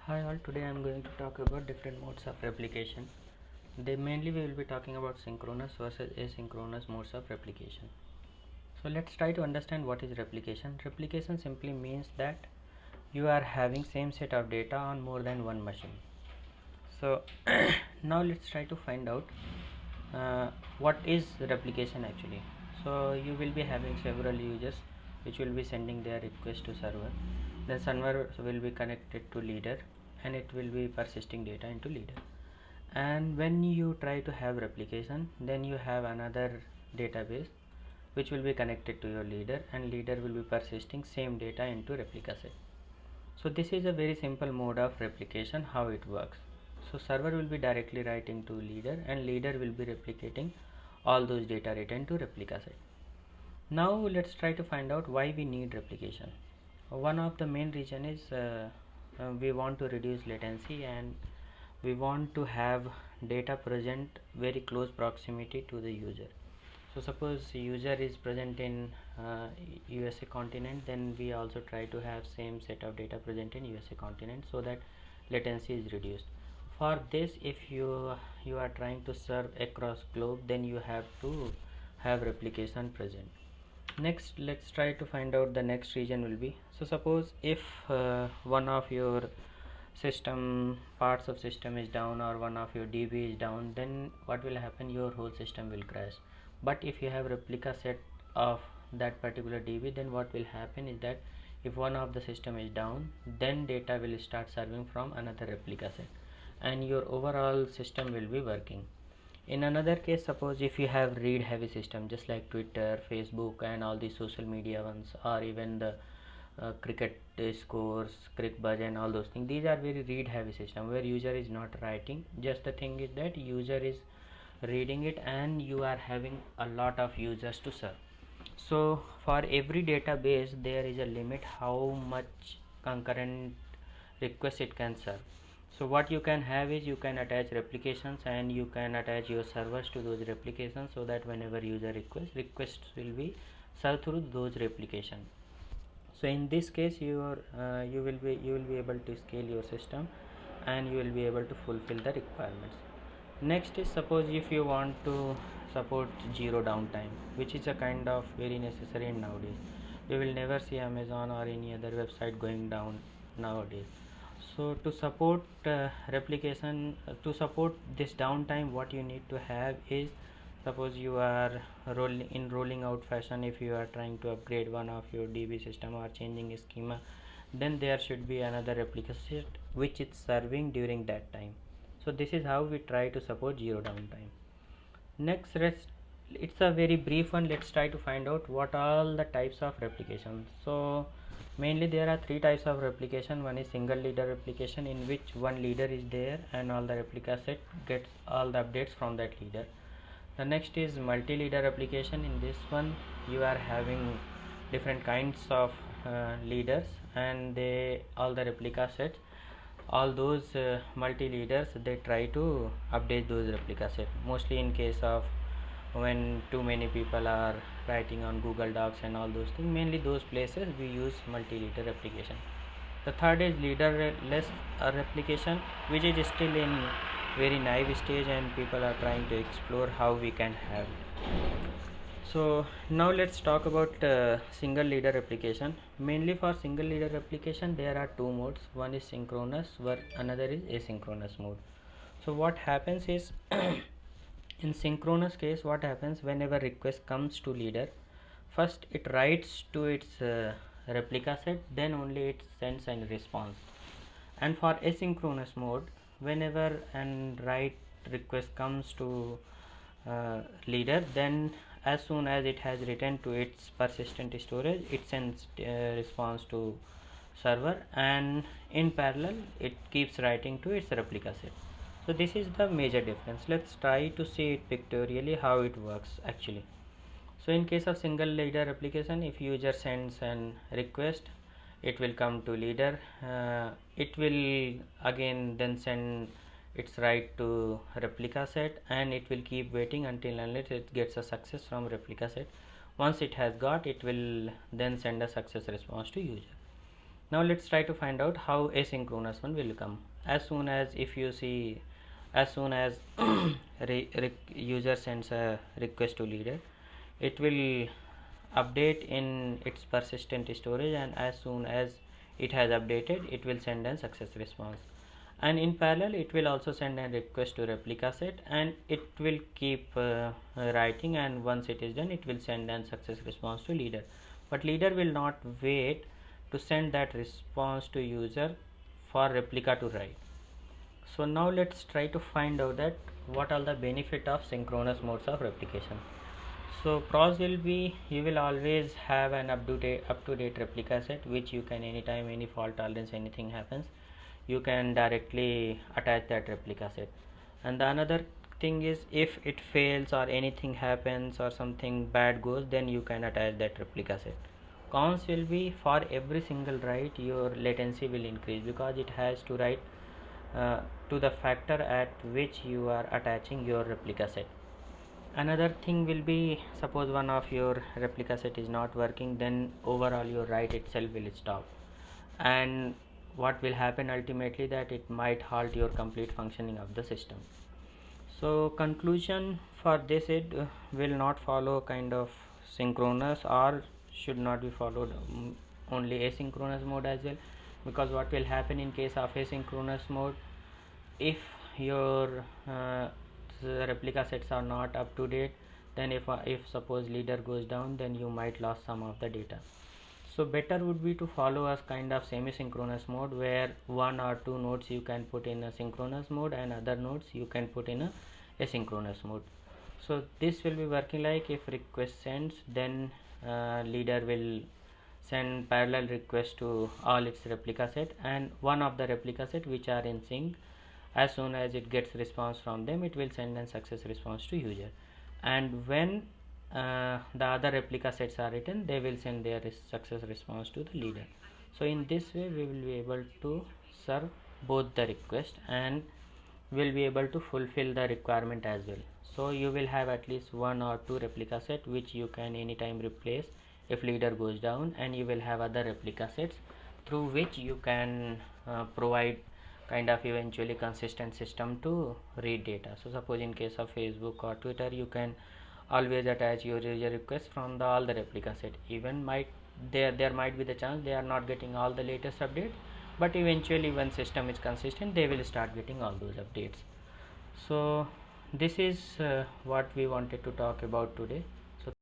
Hi all, today I am going to talk about different modes of replication. Mainly we will be talking about synchronous versus asynchronous modes of replication. So let's try to understand what is replication. Replication simply means that you are having same set of data on more than one machine. So now let's try to find out what is replication actually. So you will be having several users which will be sending their request to server. The server will be connected to leader and it will be persisting data into leader. And when you try to have replication, then you have another database which will be connected to your leader, and leader will be persisting same data into replica set. So this is a very simple mode of replication. How it works: so server will be directly writing to leader and leader will be replicating all those data written to replica set. Now let's try to find out why we need replication. One of the main reason is we want to reduce latency and we want to have data present very close proximity to the user. So suppose user is present in USA continent, then we also try to have same set of data present in USA continent so that latency is reduced. For this, if you are trying to serve across globe, then you have to have replication present. Next, let's try to find out the next region will be. So suppose if one of your system parts of system is down or one of your DB is down, then what will happen? Your whole system will crash. But if you have replica set of that particular DB, then what will happen is that if one of the system is down, then data will start serving from another replica set and your overall system will be working. In another case, suppose if you have read heavy system just like Twitter, Facebook and all these social media ones, or even the cricket scores, CricBuzz and all those things, these are very read heavy system where user is not writing. Just the thing is that user is reading it and you are having a lot of users to serve. So for every database there is a limit how much concurrent request it can serve. So what you can have is you can attach replications and you can attach your servers to those replications so that whenever user requests will be served through those replications. So in this case you will be able to scale your system and you will be able to fulfill the requirements. Next is, suppose if you want to support zero downtime, which is a kind of very necessary nowadays. You will never see Amazon or any other website going down nowadays. So to support replication, to support this downtime, what you need to have is, suppose you are rolling out fashion, if you are trying to upgrade one of your DB system or changing a schema, then there should be another replica set which is serving during that time. So this is how we try to support zero downtime. Next, it's a very brief one. Let's try to find out what all the types of replication. So mainly there are three types of replication. One is single leader replication, in which one leader is there and all the replica set gets all the updates from that leader. The next is multi-leader application. In this one you are having different kinds of leaders and they all the replica sets, all those multi-leaders, they try to update those replica set, mostly in case of when too many people are writing on Google Docs and all those things. Mainly those places we use multi-leader application. The third is leaderless replication, which is still in very naive stage and people are trying to explore how we can have it. So now let's talk about single leader replication. Mainly for single leader replication there are two modes. One is synchronous, where another is asynchronous mode. So what happens is in synchronous case, what happens whenever request comes to leader, first it writes to its replica set, then only it sends a response. And for asynchronous mode, whenever an write request comes to leader, then as soon as it has written to its persistent storage, it sends response to server, and in parallel it keeps writing to its replica set. So this is the major difference. Let's try to see it pictorially how it works actually. So in case of single leader application, if user sends an request, it will come to leader, it will again then send its write to replica set, and it will keep waiting until unless it gets a success from replica set. Once it has got, it will then send a success response to user. Now let's try to find out how asynchronous one will come. As soon as, if you see, as soon as user sends a request to leader, it will update in its persistent storage, and as soon as it has updated, it will send a success response. And in parallel, it will also send a request to replica set, and it will keep writing, and once it is done, it will send a success response to leader. But leader will not wait to send that response to user for replica to write. So now let's try to find out that what are the benefit of synchronous modes of replication. So pros will be, you will always have an up to date replica set, which you can anytime, any fault tolerance, anything happens, you can directly attach that replica set. And the another thing is, if it fails or anything happens or something bad goes, then you can attach that replica set. Cons will be, for every single write your latency will increase, because it has to write to the factor at which you are attaching your replica set. Another thing will be, suppose one of your replica set is not working, then overall your write itself will stop, and what will happen ultimately, that it might halt your complete functioning of the system. So conclusion for this, it will not follow kind of synchronous, or should not be followed only asynchronous mode as well, because what will happen in case of asynchronous mode, if your replica sets are not up to date, then if suppose leader goes down, then you might lose some of the data. So better would be to follow a kind of semi-synchronous mode, where one or two nodes you can put in a synchronous mode, and other nodes you can put in a asynchronous mode. So this will be working like, if request sends, then leader will send parallel request to all its replica set, and one of the replica set which are in sync, as soon as it gets response from them, it will send a success response to user. And when the other replica sets are written, they will send their success response to the leader. So in this way we will be able to serve both the request, and will be able to fulfill the requirement as well. So you will have at least one or two replica set which you can anytime replace if leader goes down, and you will have other replica sets through which you can provide kind of eventually consistent system to read data. So suppose in case of Facebook or Twitter, you can always attach your user request from all the replica set. Even there might be the chance they are not getting all the latest updates, but eventually when system is consistent, they will start getting all those updates. So this is what we wanted to talk about today.